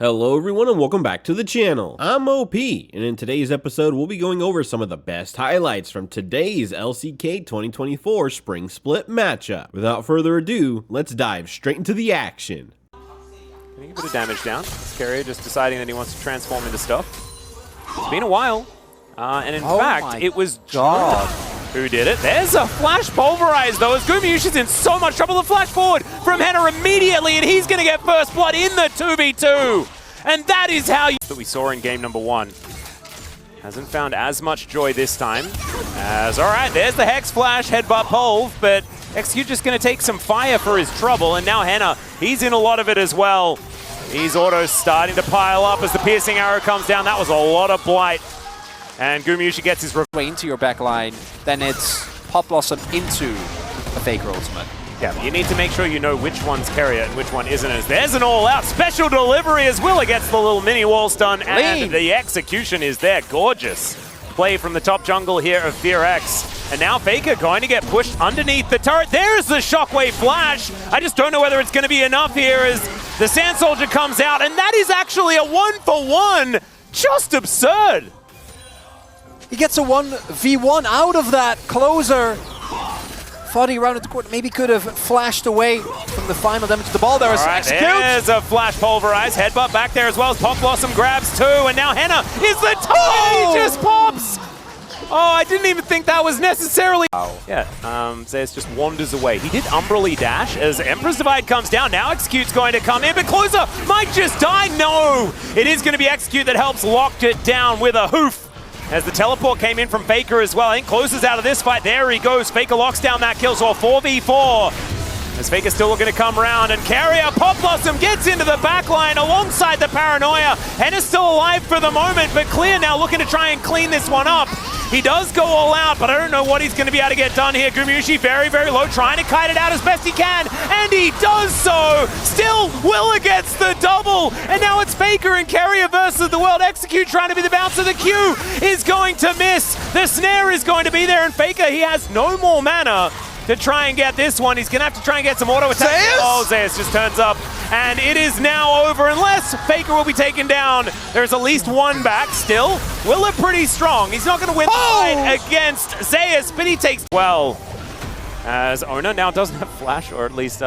Hello everyone and welcome back to the channel. I'm OP, and in today's episode we'll be going over some of the best highlights from today's LCK 2024 Spring Split matchup. Without further ado, let's dive straight into the action. Getting a bit of damage down. Carrier just deciding that he wants to transform into stuff. It's been a while, and in fact it was God who did it. There's a flash pulverize though, as Gumayusi's in so much trouble. The flash forward from Henna immediately, and he's going to get first blood in the 2v2. And that is how that we saw in game number 1. Hasn't found as much joy this time. As, alright, there's the Hex Flash, headbutt pulve, but Execute just going to take some fire for his trouble, and now Henna, he's in a lot of it as well. These autos starting to pile up as the piercing arrow comes down. That was a lot of blight. And Gumayusi gets his way into your backline, then it's Pop Blossom into a Faker ultimate. Yeah, but you need to make sure you know which one's Carrier and which one isn't. As there's an all-out special delivery as Willa gets the little mini wall stun, and the execution is there. Gorgeous play from the top jungle here of FearX. And now Faker going to get pushed underneath the turret. There's the shockwave flash. I just don't know whether it's going to be enough here as the Sand Soldier comes out, and that is actually a 1-for-1. Just absurd. He gets a 1v1 out of that. Closer thought he rounded the court, maybe could have flashed away from the final damage to the ball. There is Execute. There's a flash pulverize, headbutt back there as well as Pop Blossom grabs 2, and now Henna is the tie. He just pops. Oh, I didn't even think that was necessarily. Yeah, Zeus just wanders away. He did Umbrally dash as Emperor's Divide comes down. Now Execute's going to come in, but Closer might just die. No, it is going to be Execute that helps lock it down with a hoof. As the teleport came in from Faker as well. I think Closer's out of this fight. There he goes. Faker locks down that kill, so a 4v4. As Faker's still looking to come around, and Carrier, Pop Blossom gets into the backline alongside the Paranoia. Henna's still alive for the moment, but Clear now looking to try and clean this one up. He does go all out, but I don't know what he's going to be able to get done here. Gumayusi very, very low, trying to kite it out as best he can, and he does so. Still, Willa gets the double, and now it's Faker and Carrier versus the world. Execute trying to be the bouncer. The Q is going to miss. The snare is going to be there, and Faker, he has no more mana to try and get this one. He's going to have to try and get some auto attack. Oh, Zeus just turns up, and it is now over unless Faker will be taken down. There's at least one back still. Willa pretty strong. He's not going to win the fight against Zeus, but he takes well. As Ona now doesn't have flash, or at least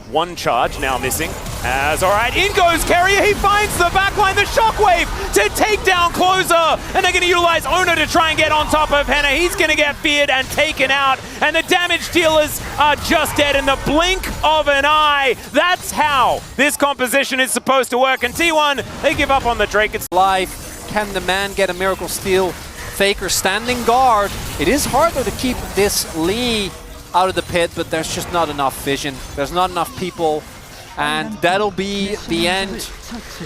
one charge now missing. As, all right, in goes Carrier. He finds the backline, the shockwave to take down Closer. And they're going to utilize Ona to try and get on top of Henna. He's going to get feared and taken out. And the damage dealers are just dead in the blink of an eye. That's how this composition is supposed to work. And T1, they give up on the Drake. It's live. Can the man get a miracle steal? Faker standing guard. It is harder to keep this Lee out of the pit, but there's just not enough vision. There's not enough people, and that'll be the end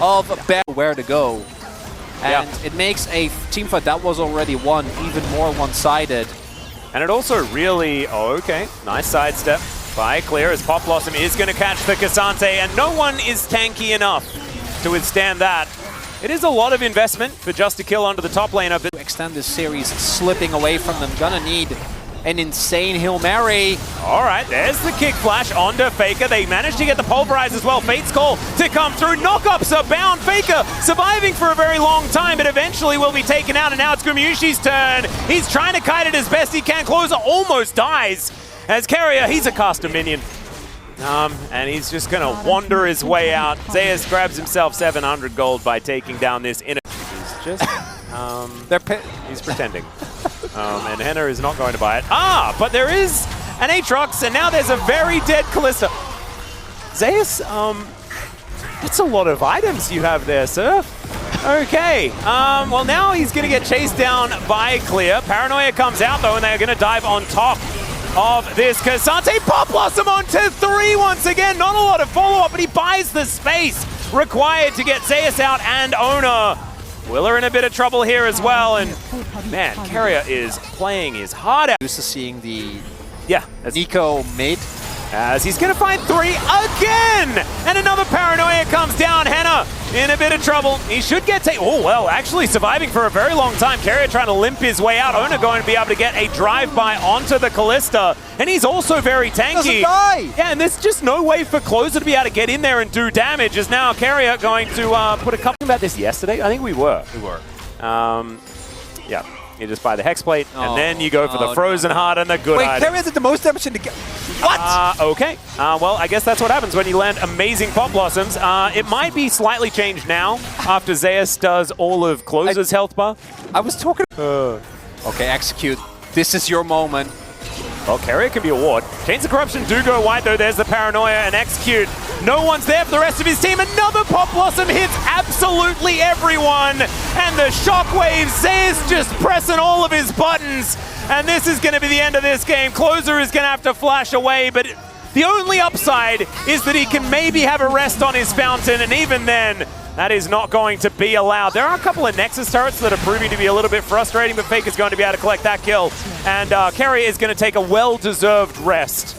of where to go. And it makes a team fight that was already won even more one-sided. And it also really, nice sidestep by Clear as Pop Blossom is going to catch the Cassante, and no one is tanky enough to withstand that. It is a lot of investment for just a kill onto the top laner. But extend this series, slipping away from them, gonna need an insane Hail Mary. All right, there's the kick flash onto Faker. They managed to get the pulverize as well. Fate's call to come through. Knockups abound. Faker surviving for a very long time, but eventually will be taken out. And now it's Gumayusi's turn. He's trying to kite it as best he can. Closer almost dies. As Carrier, he's a caster minion. And he's just going to wander his way out. Zeus grabs himself 700 gold by taking down this inner. He's just, he's pretending. And Henna is not going to buy it. But there is an Aatrox, and now there's a very dead Kalista. Zeus, that's a lot of items you have there, sir. Okay, well now he's going to get chased down by Clear. Paranoia comes out though, and they're going to dive on top of this Cassante. Pop Blossom onto 3 once again. Not a lot of follow-up, but he buys the space required to get Zeus out and Ona. Willa in a bit of trouble here as well, and man, Carrier is playing his heart out. Used to seeing the Nico mid. As he's gonna find 3 again! And another Paranoia comes down. Henna in a bit of trouble. He should get taken. Oh, well, actually surviving for a very long time. Carrier trying to limp his way out. Owner going to be able to get a drive-by onto the Callista. And he's also very tanky. Doesn't die. Yeah, and there's just no way for Closer to be able to get in there and do damage. Is now Carrier going to put a couple about this yesterday? I think we were. Yeah. You just buy the Hex Plate, and then you go for the Frozen Heart and the good Wait, item. Carrier did the most damage in the game. What? Okay. Well, I guess that's what happens when you land amazing Pop Blossoms. It might be slightly changed now after Zeus does all of Closer's health bar. I was talking... Okay, execute. This is your moment. Well, Carrier can be a ward. Chains of Corruption do go wide, though. There's the Paranoia and Execute. No one's there for the rest of his team. Another Pop Blossom hits absolutely everyone. And the Shockwave, Zeus just pressing all of his buttons. And this is going to be the end of this game. Closer is going to have to flash away, but the only upside is that he can maybe have a rest on his fountain, and even then, that is not going to be allowed. There are a couple of Nexus turrets that are proving to be a little bit frustrating, but Faker's going to be able to collect that kill. And Carrier is going to take a well-deserved rest,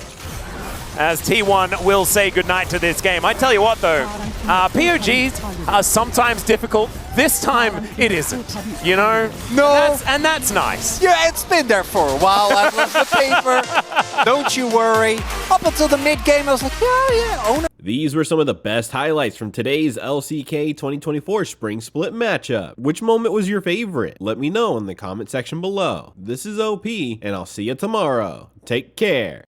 as T1 will say goodnight to this game. I tell you what, though, POGs are sometimes difficult. This time, it isn't, you know? No. And that's nice. Yeah, it's been there for a while. I love the paper. Don't you worry. Up until the mid-game, I was like, yeah, owner. These were some of the best highlights from today's LCK 2024 Spring Split matchup. Which moment was your favorite? Let me know in the comment section below. This is OP, and I'll see you tomorrow. Take care.